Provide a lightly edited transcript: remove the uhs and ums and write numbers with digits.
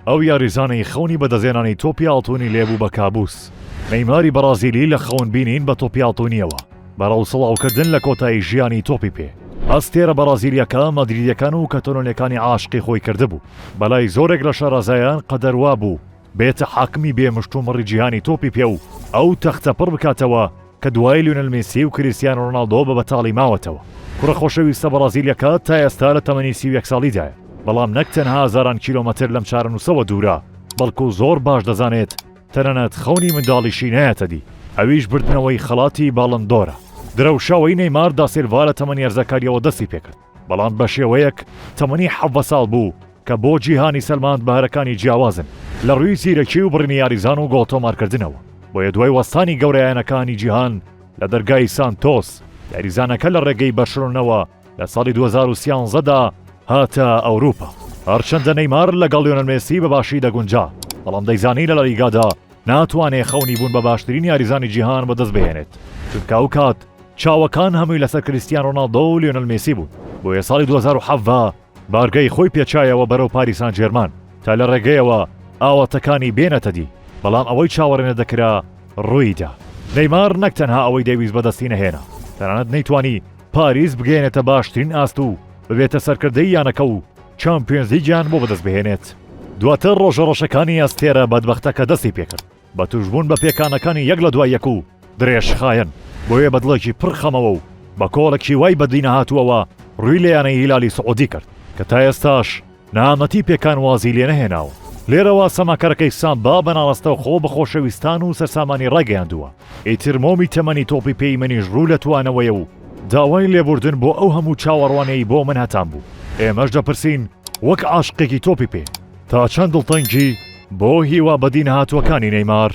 ئەو یاریزانەی خەونی بەدەزێنانی تۆپی ئاڵتوونی لێبوو بە کابوس. نەیماری بەرازیلی لە خەون بینین بە تۆپی ئاڵتوونیەوە بەڕەو سڵاوکردن لە کۆتایی ژیانی تۆپی پێ. ئەستێرە بەرازیلیەکە مەدریدیەکان و کەتۆلۆنیەکانی عاشقی خۆی کردبوو. بەلای زۆرێک لە شارەزایان قەدەروا بوو بێتە حاکمی بێمشتومڕی جیهانی تۆپی پێ و ئەو تەختە پڕ بکاتەوە کە دوای لیۆنەل مێسی و کریستیانۆ ڕۆناڵدۆ بە بەتاڵی ماوەتەوە. کوڕە خۆشەویستە بەرازیلیەکە تا ئێستا لە تەمەنی 31 ساڵیدایە، بەڵام نەک تەنها هەزاران کیلۆمەتر لەم چارەنووسەوە دوورە، بەڵکو زۆر باش دەزانێت تەنانەت خەونی منداڵیشی نایەتە دی، ئەویش بردنەوەی خەڵاتی باڵندۆرە. درەوشاوەی نەیمار دا سیلڤا لە تەمەنی هەرزەکاریەوە دەستی پێکرد، بەڵام بە شێوەیەک تەمەنی 17 ساڵ بوو کە بۆ جیهانی سەلماند بەهرەکانی جیاوازن لە ڕووی زیرەکی و بڕنی یاریزان و گۆڵتۆمارکردنەوە. بۆیە دوای وەستانی گەورەیانەکانی جیهان لە دەرگای سانتۆس، یاریزانەکە لە ڕێگەی بەرشلۆنەوە لە ساڵی 2013دا هاتە ئەوروپا. هەرچەندە نەیمار لەگەڵ لیۆنەل مێسی بەباشی دەگونجا، بەڵام دەیزانی لە لالیگادا ناتوانێت خەونی بوون بە باشترین یاریزانی جیهان بەدەست بهێنێت، چونکە ئەو کات چاوەکان هەمووی لەسەر کریستیانۆ ڕۆناڵدۆ و لیۆنەل مێسی بوون. بۆیە ساڵی 2007 بارگەی خۆی پێچایەوە بەرەو پاریس سان ژێرمان تا لە ڕێگەیەوە ئاواتەکانی بێنەتە دی، بەڵام ئەوەی چاوەڕێنە دەکرا ڕوویدا. نەیمار نەک تەنها ئەوەی دەویست بەدەستی نەهێنا، تەنانەت نەیتوانی پاریس بگەێنێتە باشترین ئاست و ببێتە سەرکردەی یانەکە و چامپیۆنز لیگیان بۆ بەدەست بهێنێت. دواتر ڕۆژەڕۆشەکانی ئەستێرە بەدبەختەکە دەستی پێکرد بە توشبوون بە پێکانەکانی یەک لە دوای یەک و درێژخایەن، بۆیە بەدڵێکی پڕ خەمەوە و بە کۆڵێکی وای بەدینە هاتووەوە ڕووی لە یانەی هیلالی سعودی کرد کە تا ئێستاش نامەتی پێکان وازی لێ نەهێناوە. لێرەوە سەماکەرەکەی سامبا بەناڵەستە خۆ بە خۆشەویستان و سەرسامانی ڕاگەیاندووە. ئیترمۆمی تەمەنی تۆپی پێی منیش ڕوو لە توانەوەیە و داوای لێبوردن بۆ ئەو هەموو چاوەڕوانەی بۆ من هەتان بوو. ئێمەش دەپرسین وەک عاشقێکی تۆپی پێ تا چەند دڵتەنگی بۆ هیوا بەدینە هاتووەکانی نەیمار.